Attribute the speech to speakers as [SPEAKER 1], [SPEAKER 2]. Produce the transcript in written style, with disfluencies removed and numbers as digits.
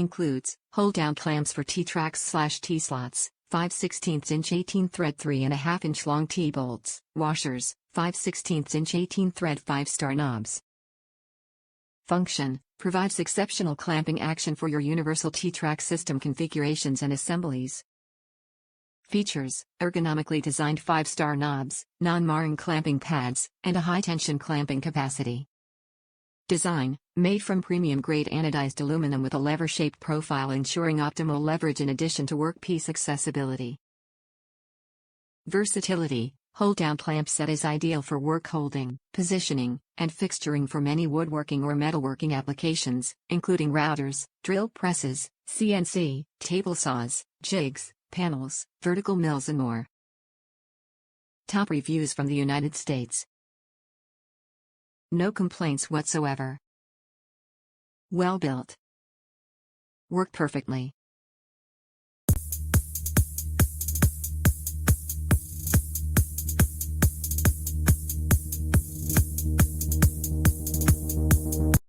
[SPEAKER 1] Includes hold-down clamps for T-tracks/T-slots, 5/16" 18-thread 3.5" long T-bolts, washers, 5/16" 18-thread 5-star knobs. Function: provides exceptional clamping action for your universal T-track system configurations and assemblies. Features: ergonomically designed 5-star knobs, non-marring clamping pads, and a high-tension clamping capacity. Design: made from premium-grade anodized aluminum with a lever-shaped profile ensuring optimal leverage in addition to workpiece accessibility. Versatility: hold-down clamp set is ideal for work holding, positioning, and fixturing for many woodworking or metalworking applications, including routers, drill presses, CNC, table saws, jigs, panels, vertical mills and more. Top reviews from the United States. No complaints whatsoever. Well built. Work perfectly.